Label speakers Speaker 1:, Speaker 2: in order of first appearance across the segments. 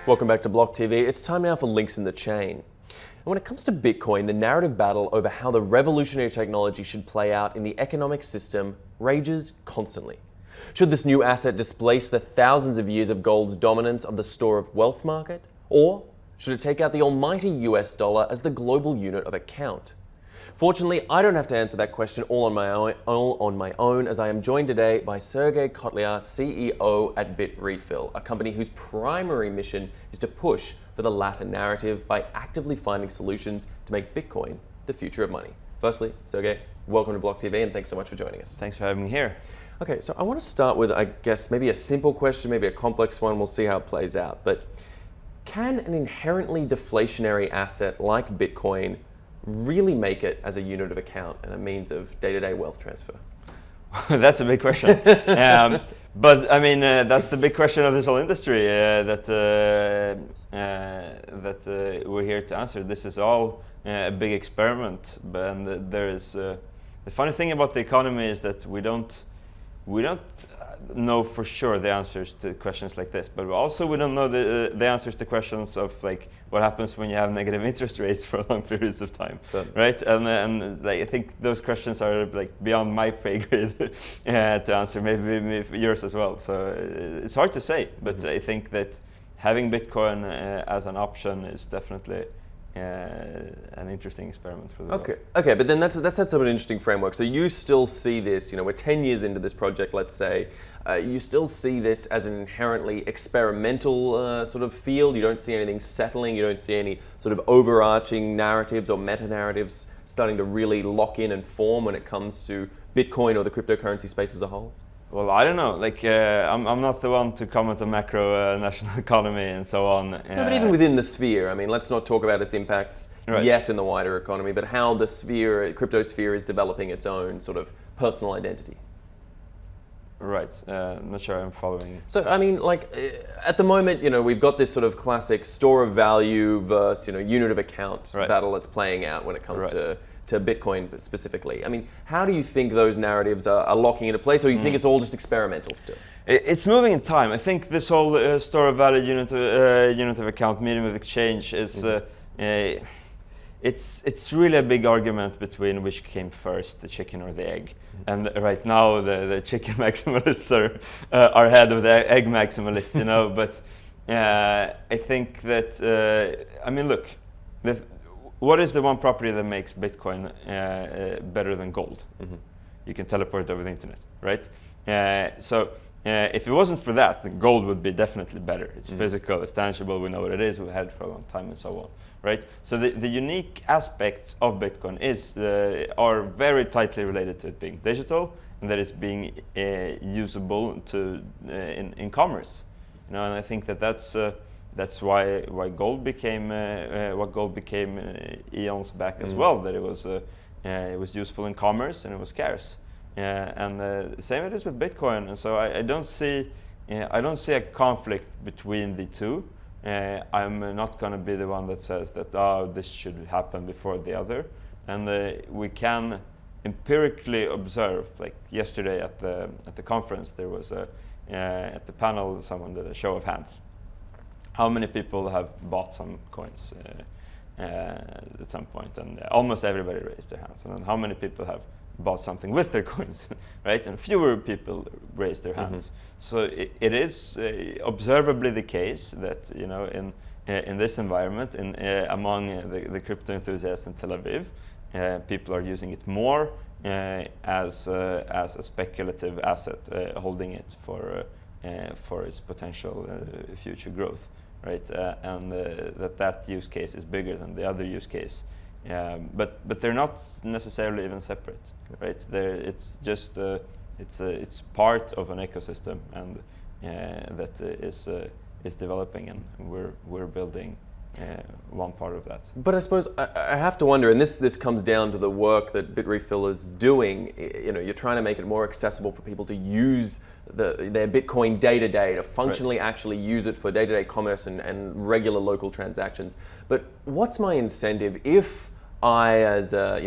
Speaker 1: Welcome back to BLOCKTV. It's time now for Links in the Chain. And when it comes to Bitcoin, the narrative battle over how the revolutionary technology should play out in the economic system rages constantly. Should this new asset displace the thousands of years of gold's dominance of the store of wealth market? Or should it take out the almighty US dollar as the global unit of account? Fortunately, I don't have to answer that question all on my own, as I am joined today by Sergej Kotliar, CEO at bitrefill, a company whose primary mission is to push for the latter narrative by actively finding solutions to make Bitcoin the future of money. Firstly, Sergej, welcome to BLOCKTV and thanks so much for joining us.
Speaker 2: Thanks for having me here.
Speaker 1: Okay, so I want to start with, I guess, maybe a simple question, maybe a complex one. We'll see how it plays out. But can an inherently deflationary asset like Bitcoin really make it as a unit of account and a means of day-to-day wealth transfer?
Speaker 2: That's a big question. But I mean, that's the big question of this whole industry that we're here to answer. This is all a big experiment, and there is the funny thing about the economy is that we don't know for sure the answers to questions like this, but also we don't know the answers to questions of like what happens when you have negative interest rates for long periods of time, right? And like, I think those questions are like beyond my pay grade to answer, maybe yours as well. So it's hard to say, but I think that having Bitcoin as an option is definitely an interesting experiment for the world.
Speaker 1: Okay, but then that sets up an interesting framework. So you still see this, we're 10 years into this project, let's say, you still see this as an inherently experimental sort of field. You don't see anything settling, you don't see any sort of overarching narratives or meta-narratives starting to really lock in and form when it comes to Bitcoin or the cryptocurrency space as a whole?
Speaker 2: Well, I don't know. Like, I'm not the one to comment on macro national economy and so on.
Speaker 1: No, but even within the sphere, I mean, let's not talk about its impacts yet in the wider economy, but how the crypto sphere is developing its own sort of personal identity.
Speaker 2: Right. I'm not sure I'm following.
Speaker 1: So, I mean, like, at the moment, we've got this sort of classic store of value versus, unit of account battle that's playing out when it comes to Bitcoin specifically. I mean, how do you think those narratives are locking into place, or you think it's all just experimental still?
Speaker 2: It's moving in time. I think this whole store of value, unit of account, medium of exchange is it's really a big argument between which came first, the chicken or the egg. And right now, the chicken maximalists are ahead of the egg maximalists, But I think that I mean, look, what is the one property that makes Bitcoin better than gold? You can teleport over the internet, right? So if it wasn't for that, then gold would be definitely better. It's physical, it's tangible, we know what it is, we've had it for a long time and so on, right? So the unique aspects of Bitcoin are very tightly related to it being digital and that it's being usable in commerce. And I think that's why gold became what gold became eons back as well. That it was useful in commerce and it was scarce. And same it is with Bitcoin. And so I don't see a conflict between the two. I'm not going to be the one that says that this should happen before the other. And we can empirically observe. Like yesterday at the conference, there was at the panel someone did a show of hands. How many people have bought some coins at some point? And almost everybody raised their hands. And then how many people have bought something with their coins, right? And fewer people raised their hands. So it is observably the case that in this environment, among the crypto enthusiasts in Tel Aviv, people are using it more as a speculative asset, holding it for its potential future growth. Right, and that use case is bigger than the other use case, but they're not necessarily even separate, right? It's just it's part of an ecosystem, and that is developing, and we're building one part of that.
Speaker 1: But I suppose I have to wonder, and this comes down to the work that bitrefill is doing. You're trying to make it more accessible for people to use their Bitcoin day to day, to functionally actually use it for day-to-day commerce and regular local transactions. But what's my incentive if I, as a,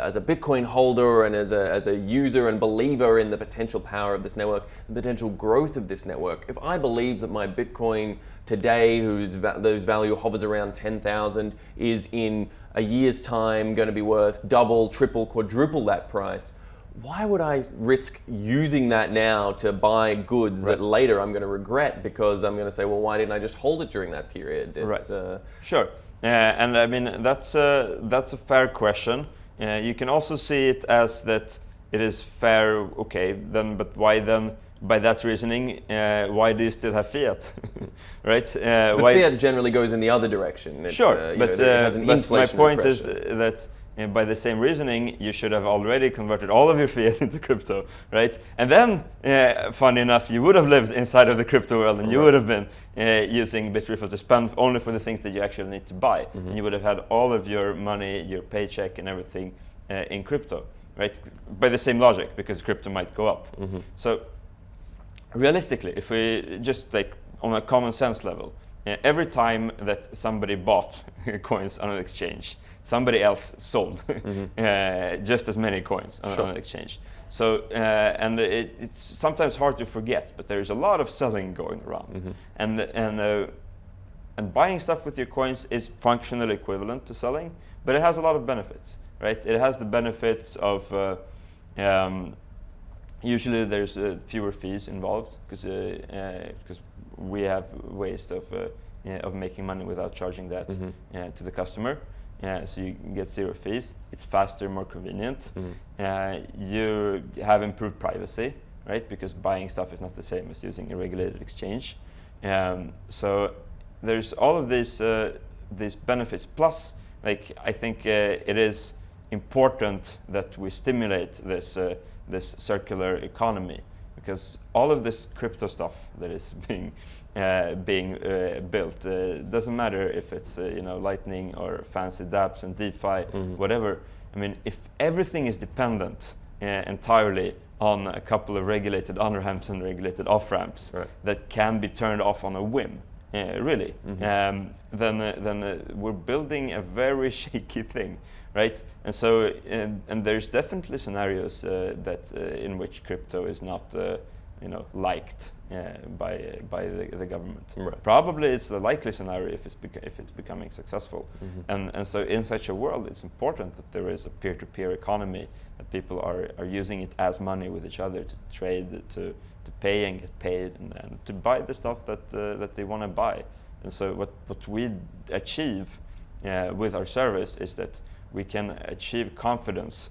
Speaker 1: as a Bitcoin holder and as a user and believer in the potential power of this network, the potential growth of this network, if I believe that my Bitcoin today, whose value hovers around 10,000, is in a year's time going to be worth double, triple, quadruple that price, why would I risk using that now to buy goods that later I'm going to regret, because I'm going to say, well, why didn't I just hold it during that period?
Speaker 2: Sure. And I mean, that's a fair question. You can also see it as that it is fair, okay, then, but why then, by that reasoning, why do you still have fiat, right?
Speaker 1: But fiat generally goes in the other direction.
Speaker 2: Sure, but,
Speaker 1: it has an
Speaker 2: but my point is
Speaker 1: pressure.
Speaker 2: that by the same reasoning, you should have already converted all of your fiat into crypto, right? And then, funny enough, you would have lived inside of the crypto world, and you would have been using bitrefill to spend only for the things that you actually need to buy. And you would have had all of your money, your paycheck, and everything in crypto, right? By the same logic, because crypto might go up. So, realistically, if we just like on a common sense level, every time that somebody bought coins on an exchange, somebody else sold just as many coins on an exchange. So, and it's sometimes hard to forget, but there's a lot of selling going around. And buying stuff with your coins is functionally equivalent to selling, but it has a lot of benefits, right? It has the benefits of usually there's fewer fees involved, because we have ways of making money without charging that to the customer. So you get zero fees. It's faster, more convenient. You have improved privacy, right? Because buying stuff is not the same as using a regulated exchange. So there's all of these benefits. Plus, like, I think it is important that we stimulate this circular economy, because all of this crypto stuff that is being built doesn't matter if it's Lightning or fancy dApps and DeFi, whatever. I mean, if everything is dependent entirely on a couple of regulated on-ramps and regulated off-ramps that can be turned off on a whim, really, then we're building a very shaky thing, right? And so, and there's definitely scenarios that in which crypto is not, liked by the government. Probably it's the likely scenario if it's becoming successful. And so, in such a world, it's important that there is a peer-to-peer economy, that people are using it as money with each other to trade, to pay and get paid, and to buy the stuff that they want to buy. And so, what we achieve with our service is that we can achieve confidence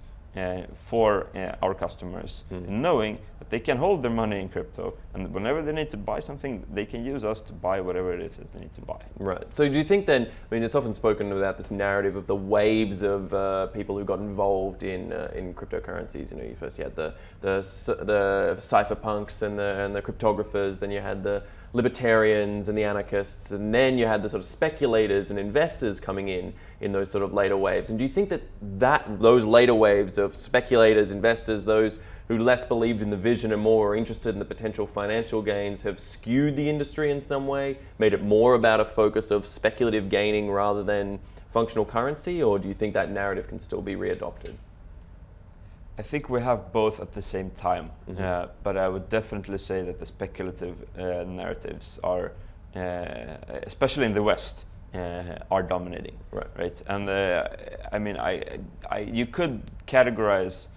Speaker 2: for our customers, knowing that they can hold their money in crypto, and whenever they need to buy something, they can use us to buy whatever it is that they need to buy.
Speaker 1: Right. So do you think then, I mean, it's often spoken about this narrative of the waves of people who got involved in cryptocurrencies. You first you had the cypherpunks and the cryptographers, then you had the libertarians and the anarchists, and then you had the sort of speculators and investors coming in those sort of later waves. And do you think that those later waves of speculators, investors, those who less believed in the vision and more were interested in the potential financial gains, have skewed the industry in some way, made it more about a focus of speculative gaining rather than functional currency? Or do you think that narrative can still be readopted?
Speaker 2: I think we have both at the same time, but I would definitely say that the speculative narratives are, especially in the West, are dominating. Right? And I mean, you could categorize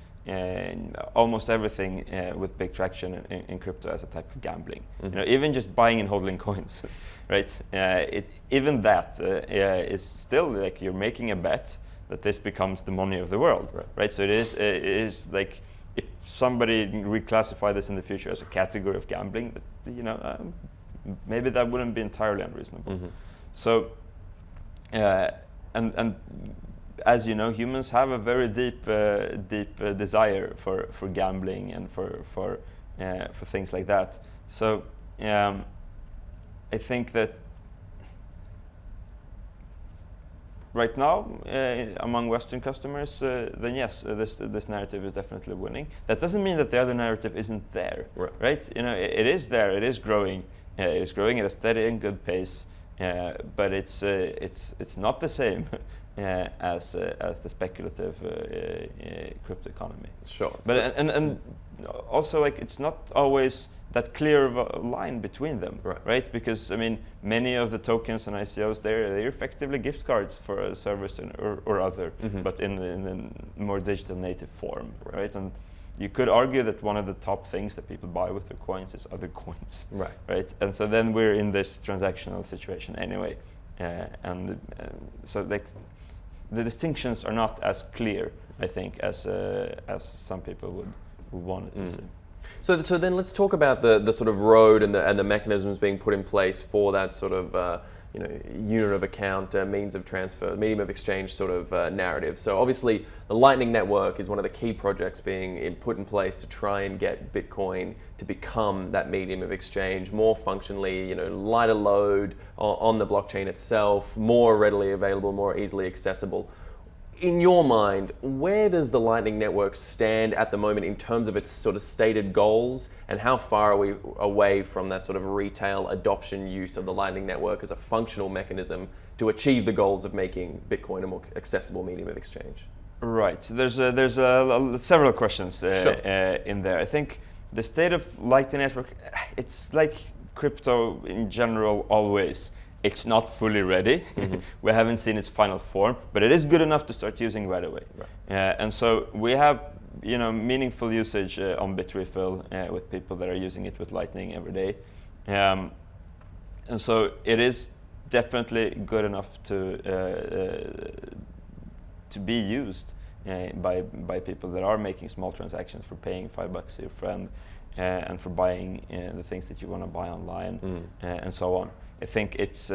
Speaker 2: almost everything with big traction in crypto as a type of gambling. Even just buying and holding coins, right? Even that is still like you're making a bet that this becomes the money of the world, right? So it is like, if somebody reclassify this in the future as a category of gambling, that maybe that wouldn't be entirely unreasonable. So, and as you know, humans have a very deep desire for gambling and for things like that. So, I think that right now, among Western customers, then yes, this narrative is definitely winning. That doesn't mean that the other narrative isn't there, right? It is there. It is growing. It is growing at a steady and good pace, but it's not the same as the speculative crypto economy.
Speaker 1: Sure.
Speaker 2: But and also, like, it's not always that clear of a line between them, right? Because I mean, many of the tokens and ICOs, they're effectively gift cards for a service or other, but in a more digital native form, right? And you could argue that one of the top things that people buy with their coins is other coins, right? And so then we're in this transactional situation anyway, so like the distinctions are not as clear, I think, as some people would want it to see.
Speaker 1: So then let's talk about the sort of road and the mechanisms being put in place for that sort of unit of account, means of transfer, medium of exchange sort of narrative. So obviously the Lightning Network is one of the key projects being put in place to try and get Bitcoin to become that medium of exchange, more functionally, lighter load on the blockchain itself, more readily available, more easily accessible. In your mind, where does the Lightning Network stand at the moment in terms of its sort of stated goals, and how far are we away from that sort of retail adoption use of the Lightning Network as a functional mechanism to achieve the goals of making Bitcoin a more accessible medium of exchange?
Speaker 2: Right. So there's several questions in there. I think the state of Lightning Network, it's like crypto in general always. It's not fully ready. We haven't seen its final form, but it is good enough to start using right away. And so we have, meaningful usage on bitrefill with people that are using it with Lightning every day. And so it is definitely good enough to be used by people that are making small transactions, for paying $5 to your friend, and for buying the things that you want to buy online, and so on. I think it's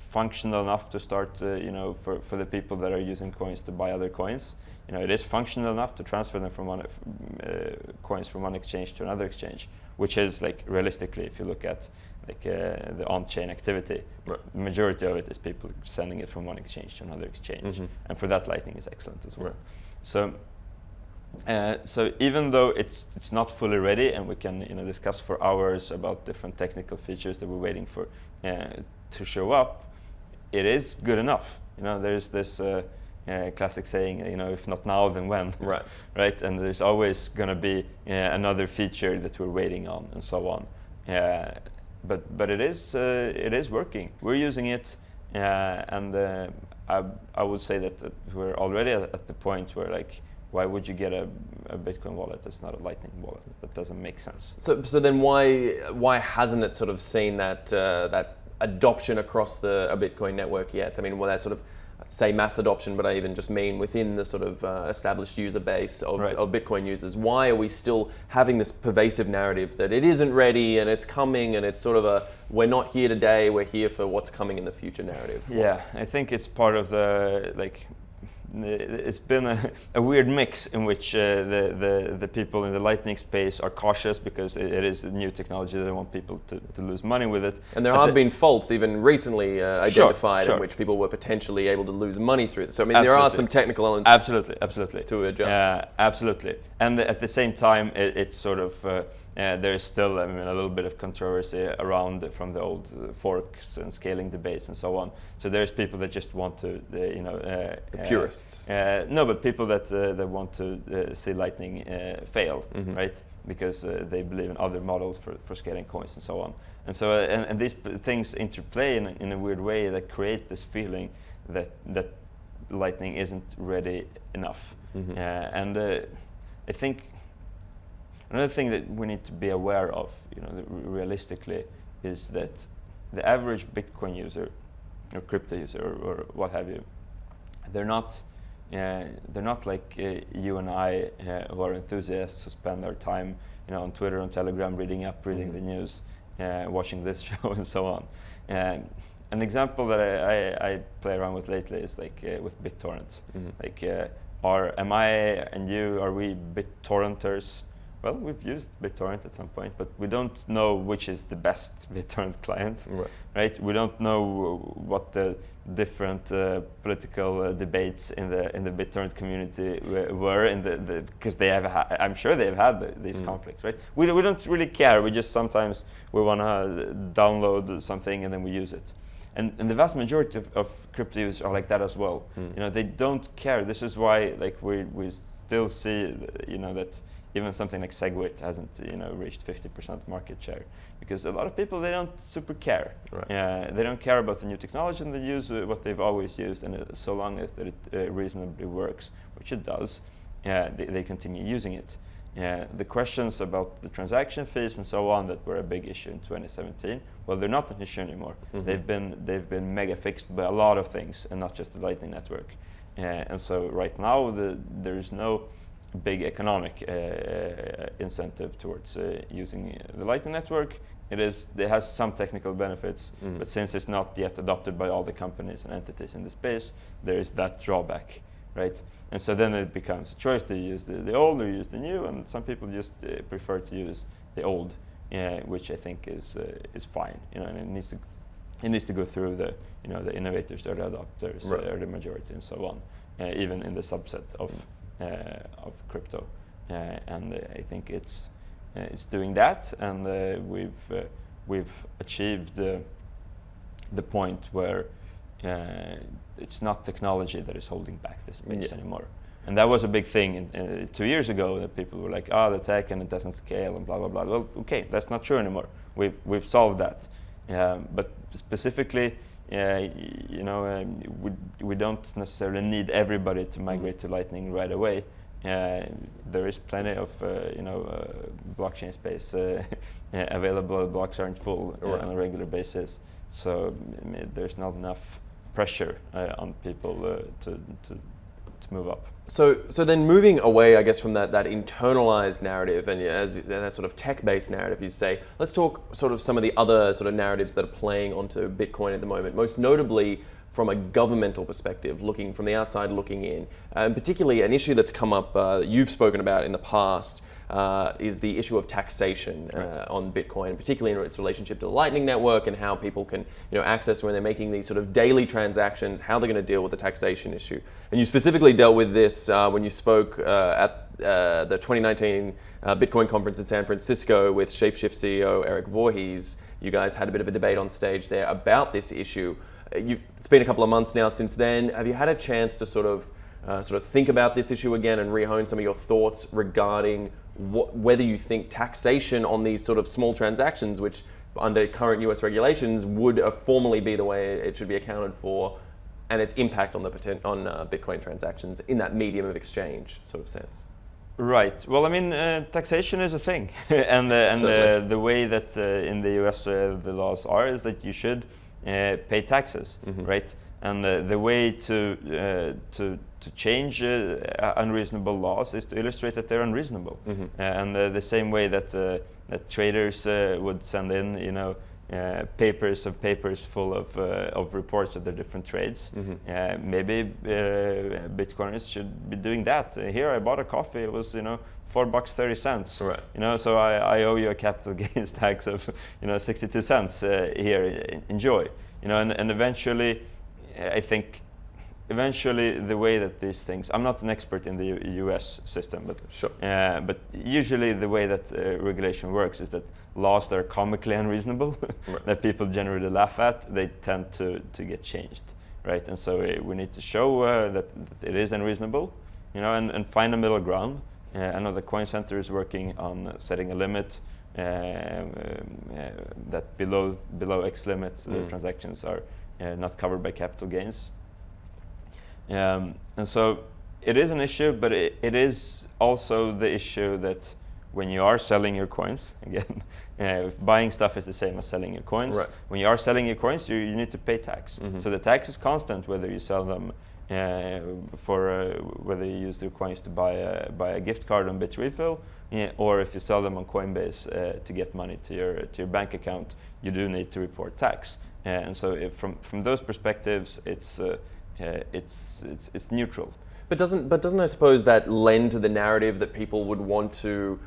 Speaker 2: functional enough to start, for the people that are using coins to buy other coins. It is functional enough to transfer them from one coins from one exchange to another exchange, which is, like, realistically, if you look at the on-chain activity, the majority of it is people sending it from one exchange to another exchange, and for that, Lightning is excellent as well. So even though it's not fully ready, and we can discuss for hours about different technical features that we're waiting for to show up, it is good enough. There's this classic saying, if not now, then when? Right. And there's always going to be another feature that we're waiting on, and so on. But it is working. We're using it, and I would say that we're already at the point where, like, why would you get a Bitcoin wallet that's not a Lightning wallet? That doesn't make sense. So
Speaker 1: then why hasn't it sort of seen that adoption across a Bitcoin network yet? I mean, that sort of, say mass adoption, but I even just mean within the sort of established user base of Bitcoin users. Why are we still having this pervasive narrative that it isn't ready and it's coming, and it's sort of we're not here today, we're here for what's coming in the future narrative?
Speaker 2: Yeah, I think it's part of it's been a weird mix in which the people in the Lightning space are cautious because it is a new technology. They want people to lose money with it.
Speaker 1: And there have been faults even recently identified in which people were potentially able to lose money through it. So I mean, there are some technical elements
Speaker 2: absolutely
Speaker 1: to adjust.
Speaker 2: Absolutely. And at the same time, it's sort of there's still, a little bit of controversy around from the old forks and scaling debates and so on. So there's people that just want to,
Speaker 1: the purists.
Speaker 2: No, but people that want to see Lightning fail, right? Because they believe in other models for scaling coins and so on. And so and these things interplay in a weird way that create this feeling that Lightning isn't ready enough. And I think another thing that we need to be aware of, realistically, is that the average Bitcoin user or crypto user or what have you, they're not like you and I who are enthusiasts who spend our time, on Twitter, on Telegram, reading the news, watching this show, and so on. An example that I play around with lately is with BitTorrent. Am I and you, are we BitTorrenters? Well, we've used BitTorrent at some point, but we don't know which is the best BitTorrent client, right? We don't know what the different political debates in the BitTorrent community were, because they have. I'm sure they have had these conflicts, right? We don't really care. We just sometimes we want to download something and then we use it. And the vast majority of crypto users are like that as well. They don't care. This is why we still see that even something like Segwit hasn't reached 50% market share, because a lot of people, they don't super care. They don't care about the new technology, and they use what they've always used, and so long as that it reasonably works, which it does, they continue using it. The questions about the transaction fees and so on that were a big issue in 2017, well, they're not an issue anymore. They've been mega fixed by a lot of things, and not just the Lightning Network. And so right now there is no big economic incentive towards using the Lightning Network. It has some technical benefits, but since it's not yet adopted by all the companies and entities in the space, there is that drawback, right? And so then it becomes a choice to use the old or use the new, and some people just prefer to use the old, which I think is fine, and it needs to go through the innovators or the adopters or the majority and so on, even in the subset of crypto, and I think it's doing that, and we've achieved the point where it's not technology that is holding back this space anymore. And that was a big thing 2 years ago, that people were like, the tech and it doesn't scale and blah blah blah. Well, okay, that's not true anymore. We've solved that, but specifically, we don't necessarily need everybody to migrate to Lightning right away. There is plenty of blockchain space available. Blocks aren't full on a regular basis, so there's not enough pressure on people to move up.
Speaker 1: So then moving away, I guess, from that internalized narrative and that sort of tech-based narrative, you say, let's talk sort of some of the other sort of narratives that are playing onto Bitcoin at the moment, most notably from a governmental perspective, looking from the outside looking in. And particularly an issue that's come up that you've spoken about in the past is the issue of taxation on Bitcoin, particularly in its relationship to the Lightning Network, and how people can access when they're making these sort of daily transactions, how they're going to deal with the taxation issue. And you specifically dealt with this when you spoke at the 2019 Bitcoin conference in San Francisco with Shapeshift CEO Eric Voorhees. You guys had a bit of a debate on stage there about this issue. It's been a couple of months now since then. Have you had a chance to sort of think about this issue again and rehone some of your thoughts regarding whether you think taxation on these sort of small transactions, which under current US regulations would formally be the way it should be accounted for, and its impact on Bitcoin transactions in that medium of exchange sort of sense?
Speaker 2: Right. Well, I mean, taxation is a thing, and the way that in the US the laws are is that you should pay taxes, right? And the way to change unreasonable laws is to illustrate that they're unreasonable. And the same way that that traders would send in, papers papers full of reports of their different trades. Maybe Bitcoiners should be doing that. Here, I bought a coffee. It was $4.30.
Speaker 1: Right.
Speaker 2: So I owe you a capital gains tax of 62 cents. Here, enjoy. And eventually, I think. Eventually, the way that these things, I'm not an expert in the US system, but
Speaker 1: sure.
Speaker 2: But usually the way that regulation works is that laws that are comically unreasonable, that people generally laugh at, they tend to get changed, right? And so we need to show that it is unreasonable, and find a middle ground. I know the Coin Center is working on setting a limit that below X limit, the transactions are not covered by capital gains. And so it is an issue, but it is also the issue that when you are selling your coins, again, buying stuff is the same as selling your coins.
Speaker 1: Right.
Speaker 2: When you are selling your coins, you need to pay tax. So the tax is constant whether you sell them whether you use your coins to buy a gift card on bitrefill, or if you sell them on Coinbase to get money to your bank account, you do need to report tax. And so from those perspectives, it's neutral.
Speaker 1: But doesn't I suppose that lend to the narrative that people would want to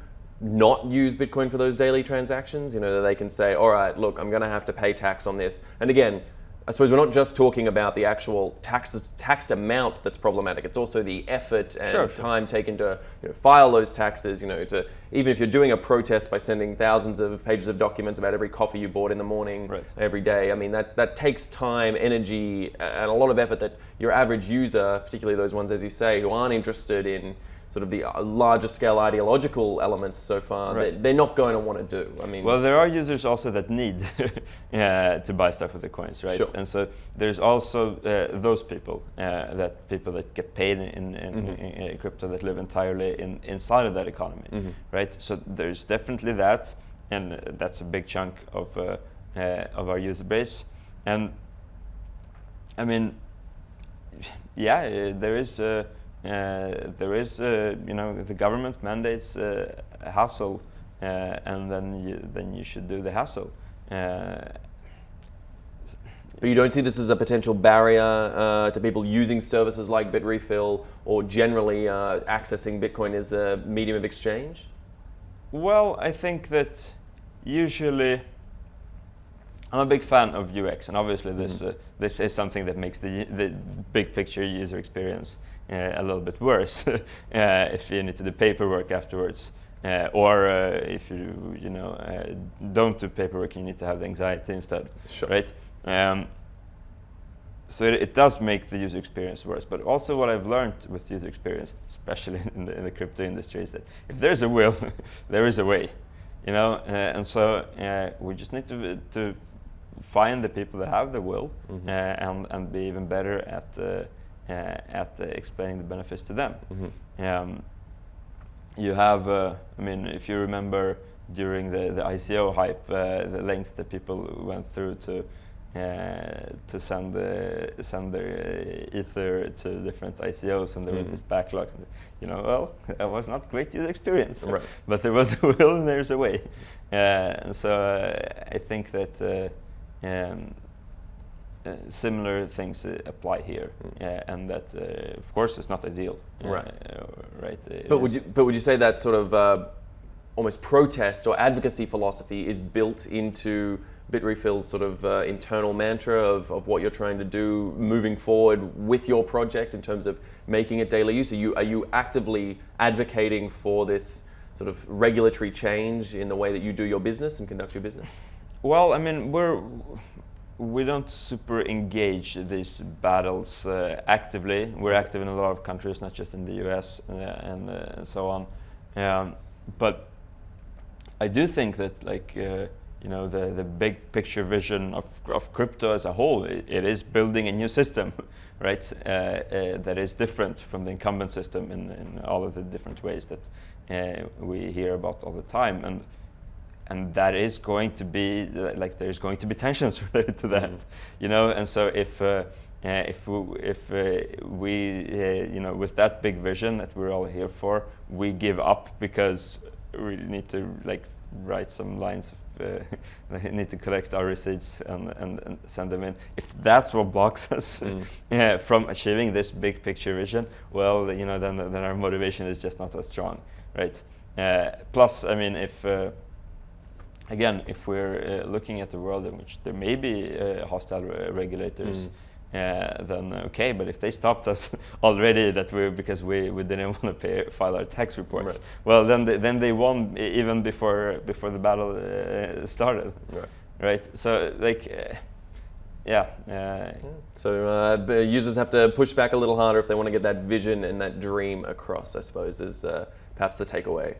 Speaker 1: not use Bitcoin for those daily transactions? That they can say, all right, look, I'm going to have to pay tax on this. And again, I suppose we're not just talking about the actual taxed amount that's problematic. It's also the effort and time taken to file those taxes. To even if you're doing a protest by sending thousands of pages of documents about every coffee you bought in the morning every day. I mean that takes time, energy, and a lot of effort that your average user, particularly those ones, as you say, who aren't interested in sort of the larger scale ideological elements so far, they're not going to want to do. I mean,
Speaker 2: well, there are users also that need to buy stuff with the coins, right?
Speaker 1: Sure.
Speaker 2: And so there's also those people that get paid in crypto that live entirely inside of that economy, right? So there's definitely that, and that's a big chunk of our user base. And I mean, yeah, there is. The government mandates a hassle, and then you should do the hassle.
Speaker 1: But you don't see this as a potential barrier to people using services like bitrefill or generally accessing Bitcoin as a medium of exchange?
Speaker 2: Well, I think that usually I'm a big fan of UX, and obviously this is something that makes the big picture user experience a little bit worse if you need to do paperwork afterwards, or if you don't do paperwork, you need to have the anxiety instead, right? So it does make the user experience worse. But also what I've learned with user experience, especially in the crypto industry, is that if there's a will, there is a way, and so we just need to find the people that have the will and be even better at explaining the benefits to them. You have, I mean, if you remember during the ICO hype, the lengths that people went through to send their ether to different ICOs, and there was this backlogs, and well, that was not great user experience, but there was a will and there's a way, and so I think that similar things apply here, and that of course it's not ideal, right?
Speaker 1: But would you say that sort of almost protest or advocacy philosophy is built into bitrefill's sort of internal mantra of what you're trying to do moving forward with your project in terms of making it daily use? Are you actively advocating for this sort of regulatory change in the way that you do your business and conduct your business?
Speaker 2: Well, I mean, we don't super engage these battles actively. We're active in a lot of countries, not just in the US and so on. But I do think that, like, the big picture vision of crypto as a whole, it is building a new system, right? That is different from the incumbent system in all of the different ways that we hear about all the time. And that is going to be, like, there's going to be tensions related to that, and so if we with that big vision that we're all here for, we give up because we need to, like, write some lines of, need to collect our receipts and send them in. If that's what blocks us from achieving this big picture vision, well, then our motivation is just not as strong, right? Plus, I mean, if we're looking at a world in which there may be hostile regulators, then okay. But if they stopped us already because we didn't want to file our tax reports, well, then they won even before the battle started, right? So, like,
Speaker 1: So users have to push back a little harder if they want to get that vision and that dream across, I suppose, is perhaps the takeaway.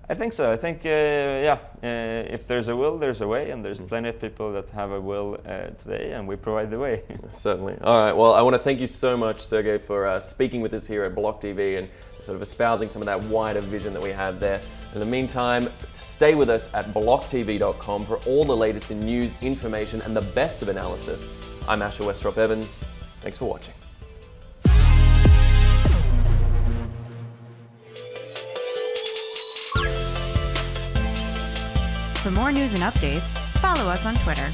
Speaker 2: I think so. I think, if there's a will, there's a way, and there's plenty of people that have a will today, and we provide the way.
Speaker 1: Certainly. All right. Well, I want to thank you so much, Sergej, for speaking with us here at BLOCKTV and sort of espousing some of that wider vision that we have there. In the meantime, stay with us at blocktv.com for all the latest in news, information, and the best of analysis. I'm Asher Westrop Evans. Thanks for watching.
Speaker 3: For more news and updates, follow us on Twitter.